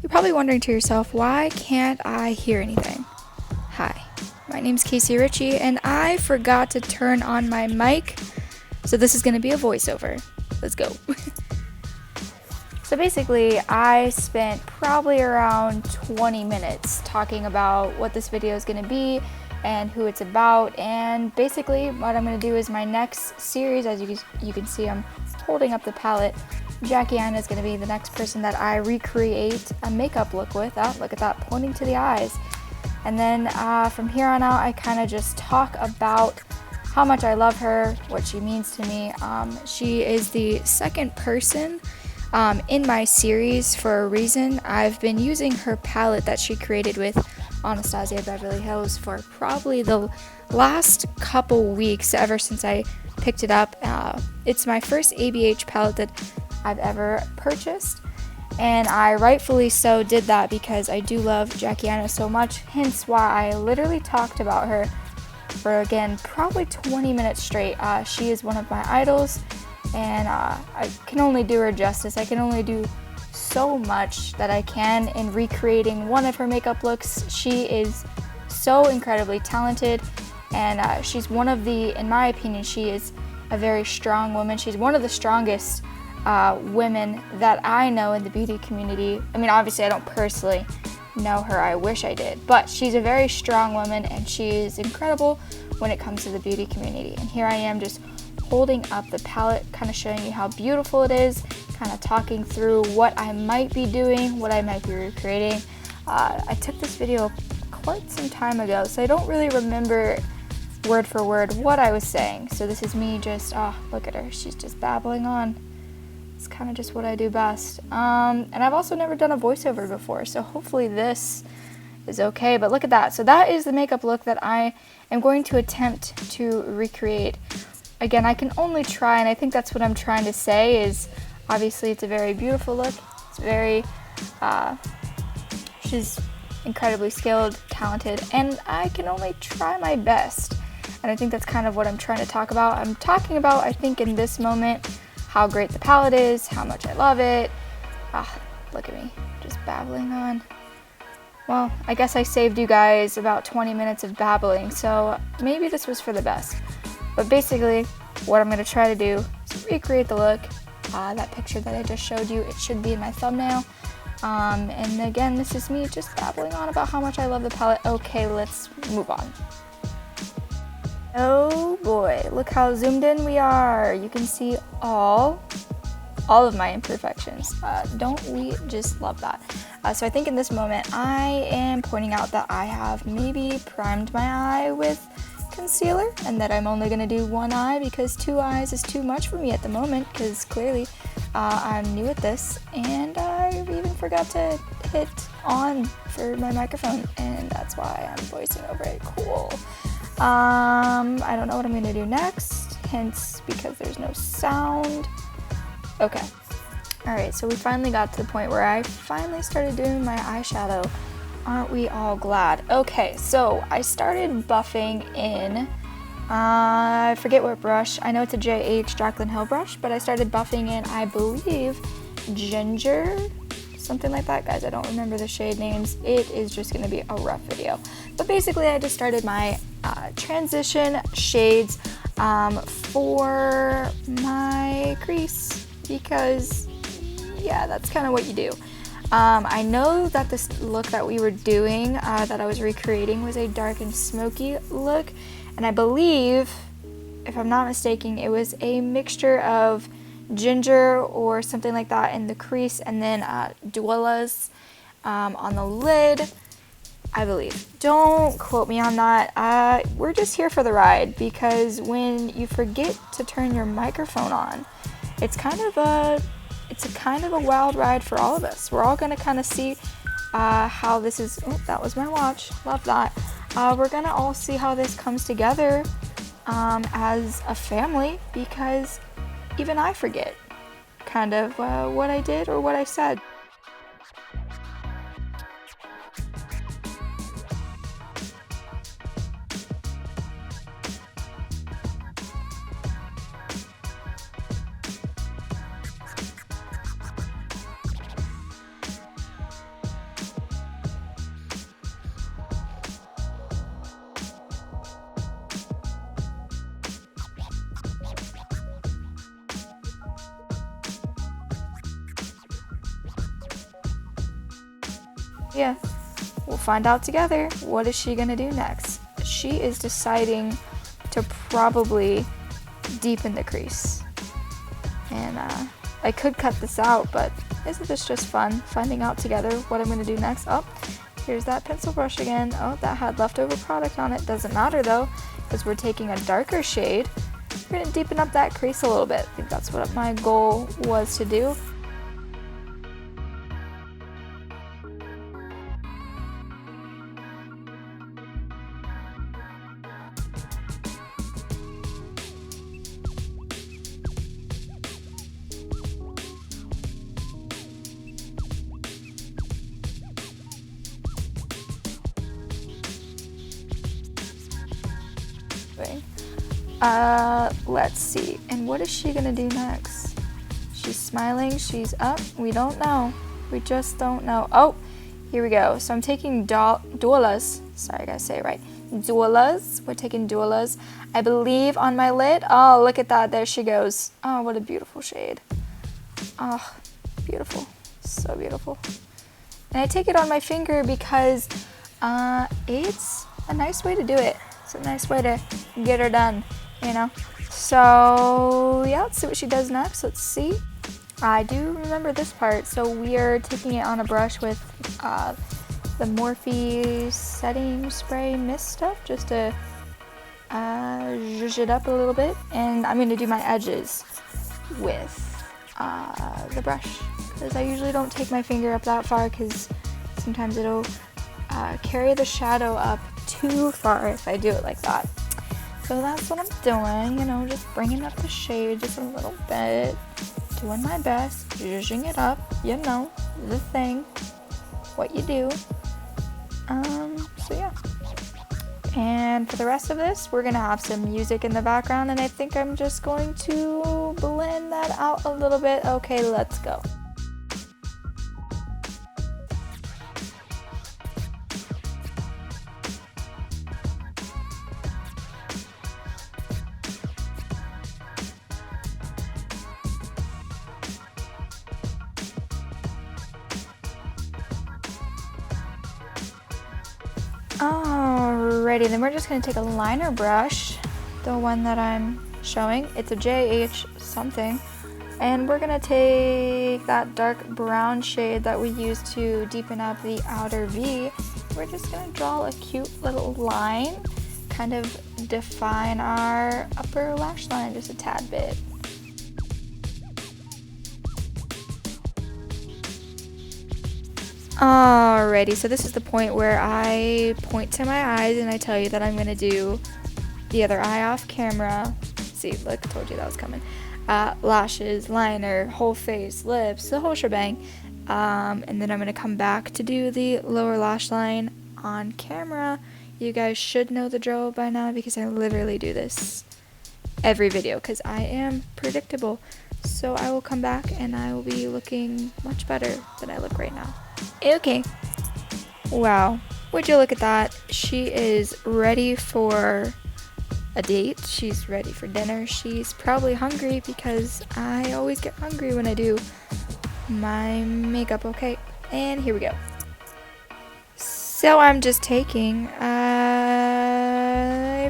You're probably wondering to yourself, why can't I hear anything? Hi, my name's Casey Ritchie, and I forgot to turn on my mic, so this is going to be a voiceover. Let's go. So basically, I spent probably around 20 minutes talking about what this video is going to be and who it's about, and basically what I'm going to do is my next series, as you can see I'm holding up the palette, Jackie Aina is going to be the next person that I recreate a makeup look with. Oh, look at that, pointing to the eyes. And then from here on out, I kind of just talk about how much I love her, what she means to me. She is the second person in my series for a reason. I've been using her palette that she created with Anastasia Beverly Hills for probably the last couple weeks, ever since I picked it up. It's my first ABH palette that I've ever purchased, and I rightfully so did that because I do love Jackie Aina so much, hence why I literally talked about her for, again, probably 20 minutes straight. She is one of my idols, and I can only do her justice. I can only do so much that I can in recreating one of her makeup looks. She is so incredibly talented, and she's one of the, in my opinion, she is a very strong woman. She's one of the strongest women that I know in the beauty community. I mean, obviously I don't personally know her, I wish I did, but she's a very strong woman, and she is incredible when it comes to the beauty community. And here I am just holding up the palette, kind of showing you how beautiful it is, kind of talking through what I might be doing, what I might be recreating. I took this video quite some time ago, so I don't really remember word for word what I was saying. So this is me just, look at her, she's just babbling on. It's kind of just what I do best. And I've also never done a voiceover before, so hopefully this is okay. But look at that. So that is the makeup look that I am going to attempt to recreate. Again, I can only try, and I think that's what I'm trying to say is, obviously it's a very beautiful look. It's very, she's incredibly skilled, talented, and I can only try my best. And I think that's kind of what I'm trying to talk about. I'm talking about, I think in this moment, how great the palette is, how much I love it. Look at me, just babbling on. Well, I guess I saved you guys about 20 minutes of babbling, so maybe this was for the best. But basically, what I'm going to try to do is recreate the look. That picture that I just showed you, it should be in my thumbnail. And again, this is me just babbling on about how much I love the palette. Okay, let's move on. Oh boy, look how zoomed in we are. You can see all of my imperfections. Don't we just love that? So I think in this moment, I am pointing out that I have maybe primed my eye with concealer, and that I'm only gonna do one eye because 2 eyes is too much for me at the moment, because clearly I'm new at this, and I even forgot to hit on for my microphone, and that's why I'm voicing over it. Cool. I don't know what I'm gonna do next, hence because there's no sound. Okay. Alright, so we finally got to the point where I finally started doing my eyeshadow. Aren't we all glad? Okay, so I started buffing in, I forget what brush. I know it's a JH Jaclyn Hill brush, but I started buffing in, I believe, Ginger, something like that. Guys, I don't remember the shade names. It is just gonna be a rough video. But basically, I just started my transition shades for my crease, because yeah, that's kind of what you do. I know that this look that we were doing, that I was recreating, was a dark and smoky look, and I believe, if I'm not mistaken, it was a mixture of ginger or something like that in the crease, and then Duella's on the lid, I believe. Don't quote me on that. We're just here for the ride, because when you forget to turn your microphone on, it's kind of a wild ride for all of us. We're all gonna kind of see how this is. Oh, that was my watch. Love that. We're gonna all see how this comes together as a family, because even I forget kind of what I did or what I said. Yeah, we'll find out together. What is she gonna do next? She is deciding to probably deepen the crease. And I could cut this out, but isn't this just fun? Finding out together what I'm gonna do next. Oh, here's that pencil brush again. Oh, that had leftover product on it. Doesn't matter though, because we're taking a darker shade. We're gonna deepen up that crease a little bit. I think that's what my goal was to do. Let's see. And what is she gonna do next? She's smiling, she's up. We don't know. We just don't know. Oh, here we go. So I'm taking doulas. Sorry, I gotta say it right. Doulas. We're taking doulas, I believe, on my lid. Oh, look at that. There she goes. Oh, what a beautiful shade. Oh, beautiful. So beautiful. And I take it on my finger because it's a nice way to do it. It's a nice way to get her done, you know. So yeah, let's see what she does next. Let's see. I do remember this part. So we are taking it on a brush with the Morphe setting spray mist stuff, just to zhuzh it up a little bit. And I'm going to do my edges with the brush, because I usually don't take my finger up that far, because sometimes it'll carry the shadow up too far if I do it like that. So that's what I'm doing, you know, just bringing up the shade just a little bit, doing my best, zhuzhing it up, you know, the thing, what you do. So yeah. And for the rest of this, we're gonna have some music in the background, and I think I'm just going to blend that out a little bit. Okay, let's go. Alrighty, then we're just going to take a liner brush, the one that I'm showing. It's a JH something. And we're going to take that dark brown shade that we used to deepen up the outer V. We're just going to draw a cute little line, kind of define our upper lash line just a tad bit. Alrighty, so this is the point where I point to my eyes and I tell you that I'm going to do the other eye off camera. See, look, I told you that was coming. Lashes, liner, whole face, lips, the whole shebang. And then I'm going to come back to do the lower lash line on camera. You guys should know the drill by now, because I literally do this every video because I am predictable. So I will come back and I will be looking much better than I look right now. Okay. Wow. Would you look at that? She is ready for a date. She's ready for dinner. She's probably hungry, because I always get hungry when I do my makeup. Okay, and here we go. So I'm just taking, I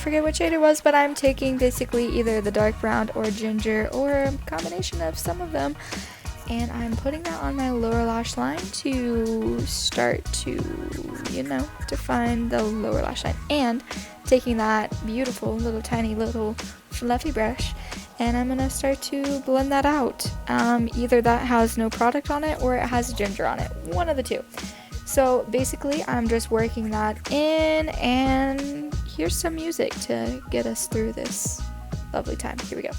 forget what shade it was, but I'm taking basically either the dark brown or ginger, or a combination of some of them. And I'm putting that on my lower lash line to start to, you know, define the lower lash line. And taking that beautiful little tiny little fluffy brush, and I'm gonna start to blend that out. Either that has no product on it or it has ginger on it, one of the two. So basically I'm just working that in, and here's some music to get us through this lovely time. Here we go.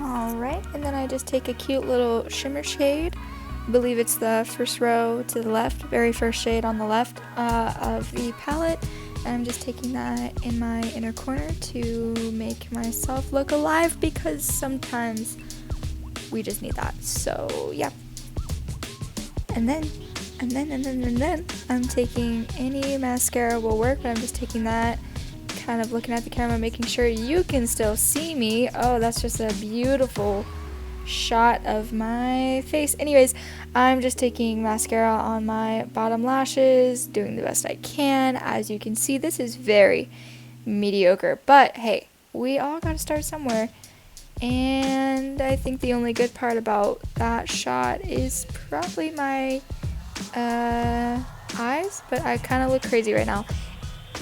Alright, and then I just take a cute little shimmer shade. I believe it's the first row to the left, very first shade on the left of the palette. I'm just taking that in my inner corner to make myself look alive, because sometimes we just need that. So yeah. And then I'm taking any mascara will work, but I'm just taking that, kind of looking at the camera, making sure you can still see me. Oh, that's just a beautiful shot of my face. Anyways, I'm just taking mascara on my bottom lashes, doing the best I can. As you can see, this is very mediocre, but hey, we all gotta start somewhere. And I think the only good part about that shot is probably my eyes, but I kind of look crazy right now.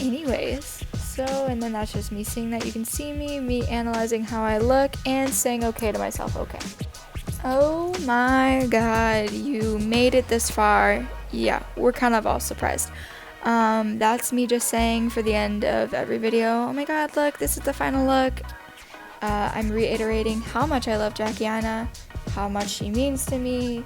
Anyways, so, and then that's just me seeing that you can see me analyzing how I look, and saying okay to myself. Okay. Oh my god, you made it this far. Yeah, we're kind of all surprised. That's me just saying for the end of every video, oh my god, look, this is the final look. I'm reiterating how much I love Jackie Aina, how much she means to me.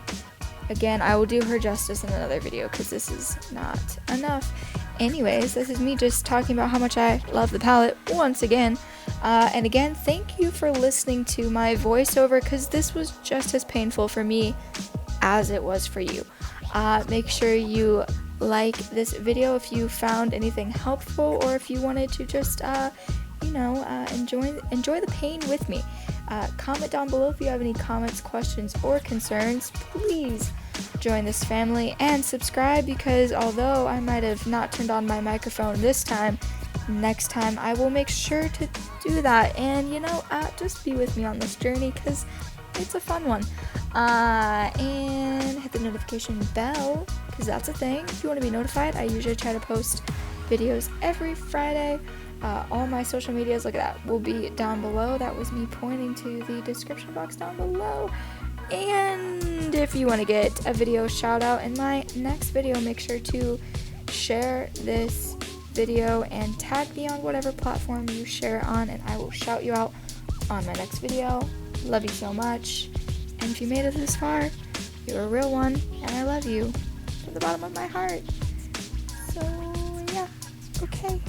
Again, I will do her justice in another video, because this is not enough. Anyways, this is me just talking about how much I love the palette once again. And again, thank you for listening to my voiceover, because this was just as painful for me as it was for you. Make sure you like this video if you found anything helpful, or if you wanted to just, enjoy the pain with me. Comment down below if you have any comments, questions, or concerns. Please join this family and subscribe, because although I might have not turned on my microphone this time, next time I will make sure to do that. And just be with me on this journey, because it's a fun one. And hit the notification bell, because that's a thing if you want to be notified. I usually try to post videos every Friday. All my social medias, look at that, will be down below. That was me pointing to the description box down below. And if you want to get a video shout out in my next video, make sure to share this video and tag me on whatever platform you share on, and I will shout you out on my next video. Love you so much. And if you made it this far, you're a real one, and I love you from the bottom of my heart. So yeah, okay.